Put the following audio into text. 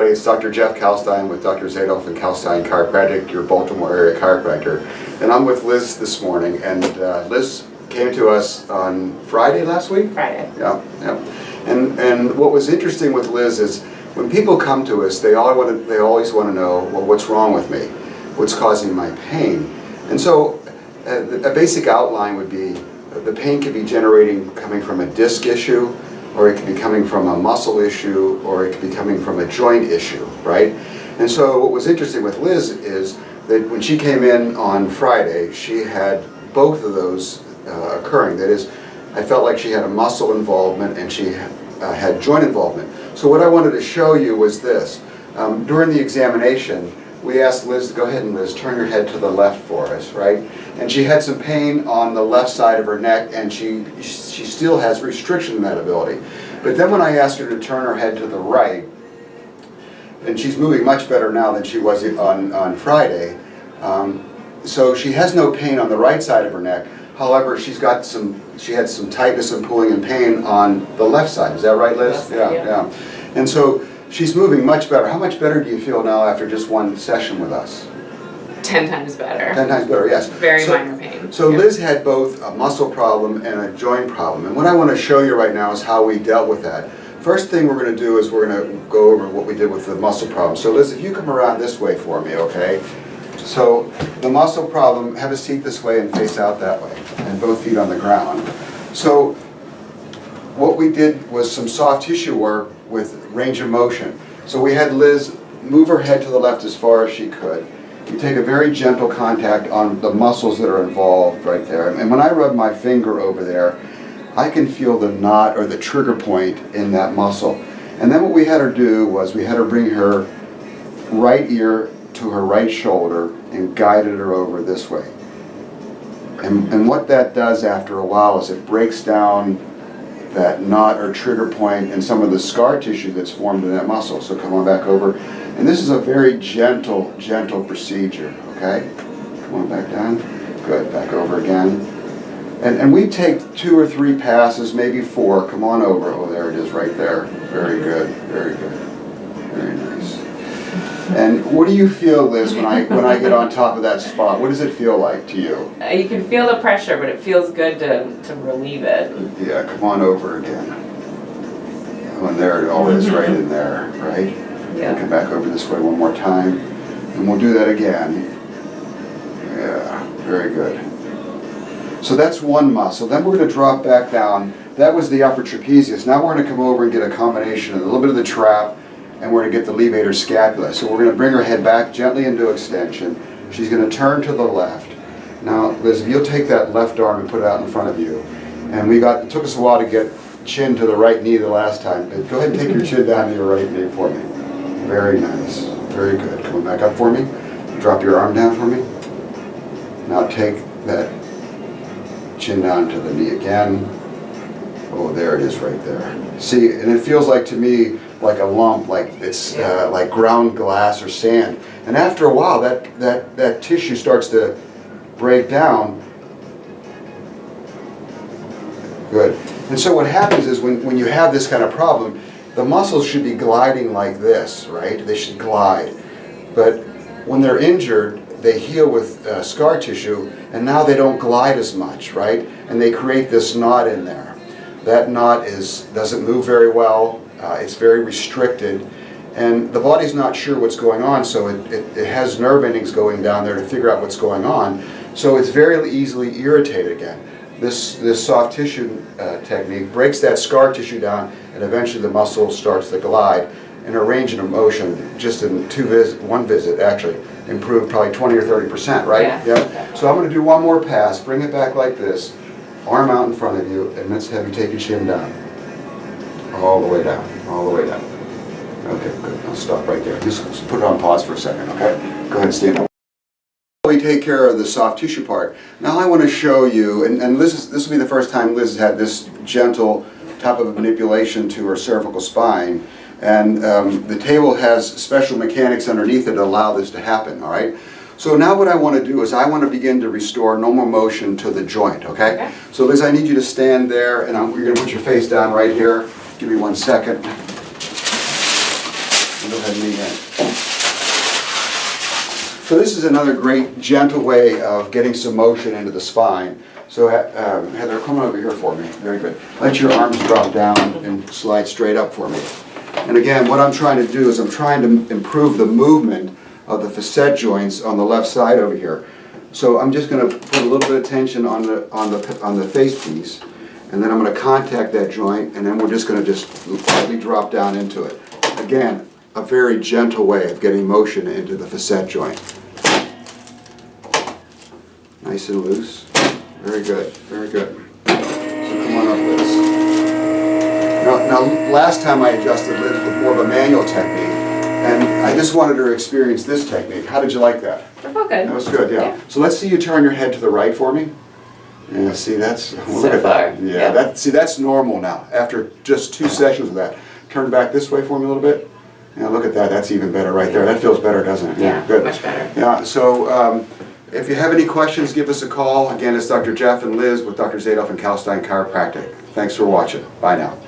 everybody. It's Dr. Jeff Kalkstein with Dr. Zadolf and Kalkstein Chiropractic, your Baltimore area chiropractor. And I'm with Liz this morning, and Liz came to us on Friday last week? Friday. Yeah. And what was interesting with Liz is when people come to us, they always want to know, well, what's wrong with me? What's causing my pain? And so a basic outline would be the pain could be coming from a disc issue, or it could be coming from a muscle issue, or it could be coming from a joint issue, right? And so what was interesting with Liz is that when she came in on Friday, she had both of those occurring. That is, I felt like she had a muscle involvement and she had joint involvement. So what I wanted to show you was this. During the examination, we asked Liz to go ahead and Liz, turn your head to the left for us, right? And she had some pain on the left side of her neck, and she still has restriction in that ability. But then when I asked her to turn her head to the right, and she's moving much better now than she was on Friday, so she has no pain on the right side of her neck. However, she had some tightness and pulling and pain on the left side. Is that right, Liz? Yes, yeah. And so she's moving much better. How much better do you feel now after just one session with us? 10 times better. 10 times better, yes. Very minor pain. So Liz had both a muscle problem and a joint problem. And what I want to show you right now is how we dealt with that. First thing we're going to do is we're going to go over what we did with the muscle problem. So Liz, if you come around this way for me, okay? So the muscle problem, have a seat this way and face out that way, and both feet on the ground. So what we did was some soft tissue work with range of motion. So we had Liz move her head to the left as far as she could. You take a very gentle contact on the muscles that are involved right there. And when I rub my finger over there, I can feel the knot or the trigger point in that muscle. And then what we had her do was we had her bring her right ear to her right shoulder and guided her over this way. And what that does after a while is it breaks down that knot or trigger point and some of the scar tissue that's formed in that muscle. So come on back over. And this is a very gentle procedure, okay? Come on back down. Good, back over again. And we take 2 or 3 passes, maybe 4. Come on over. Oh, there it is right there. Very good, very good. Very nice. And what do you feel, Liz, when I get on top of that spot? What does it feel like to you? You can feel the pressure, but it feels good to relieve it. Yeah, come on over again. Oh, and there it all is right in there, right? Yeah. Come back over this way one more time, and we'll do that again. Yeah, very good. So that's one muscle. Then we're going to drop back down. That was the upper trapezius. Now we're going to come over and get a combination of a little bit of the trap, and we're going to get the levator scapula. So we're going to bring her head back gently into extension. She's going to turn to the left. Now, Liz, if you'll take that left arm and put it out in front of you. And it took us a while to get chin to the right knee the last time, but go ahead and take your chin down to your right knee for me. Very nice. Very good. Come back up for me. Drop your arm down for me. Now take that chin down to the knee again. Oh, there it is right there. See, and it feels like to me like a lump, like it's like ground glass or sand. And after a while, that tissue starts to break down. Good. And so what happens is when you have this kind of problem, the muscles should be gliding like this, right? They should glide. But when they're injured, they heal with scar tissue, and now they don't glide as much, right? And they create this knot in there. That knot doesn't move very well. It's very restricted, and the body's not sure what's going on, so it has nerve endings going down there to figure out what's going on. So it's very easily irritated again. This soft tissue technique breaks that scar tissue down, and eventually the muscle starts to glide. And her range of motion, just in one visit actually, improved probably 20 or 30%, right? Yeah. Yep. So I'm going to do one more pass. Bring it back like this, arm out in front of you, and let's have you take your chin down. All the way down, all the way down. Okay, good. I'll stop right there. Just put it on pause for a second, okay? Go ahead and stand up. We take care of the soft tissue part. Now I want to show you, and this will be the first time Liz has had this gentle type of manipulation to her cervical spine. And the table has special mechanics underneath it that allow this to happen, all right? So now what I want to do is I want to begin to restore normal motion to the joint, okay? So Liz, I need you to stand there, and you're going to put your face down right here. Give me 1 second. And go ahead and lean in. So this is another great gentle way of getting some motion into the spine. So Heather, come over here for me. Very good. Let your arms drop down and slide straight up for me. And again, what I'm trying to do is I'm trying to improve the movement of the facet joints on the left side over here. So I'm just going to put a little bit of tension on the face piece, and then I'm going to contact that joint, and then we're just going to just lightly drop down into it. Again, a very gentle way of getting motion into the facet joint. Nice and loose. Very good, very good. So come on up, Liz. Now last time I adjusted Liz with more of a manual technique, and I just wanted her to experience this technique. How did you like that? That felt good. That was good, yeah. So let's see you turn your head to the right for me. Yeah, see, that's, look at that. Yeah, that's normal now. After just 2 sessions of that. Turn back this way for me a little bit. Yeah, look at that. That's even better right there. That feels better, doesn't it? Yeah, good. Much better. Yeah, so if you have any questions, give us a call. Again, it's Dr. Jeff and Liz with Dr. Zadoff and Kalkstein Chiropractic. Thanks for watching. Bye now.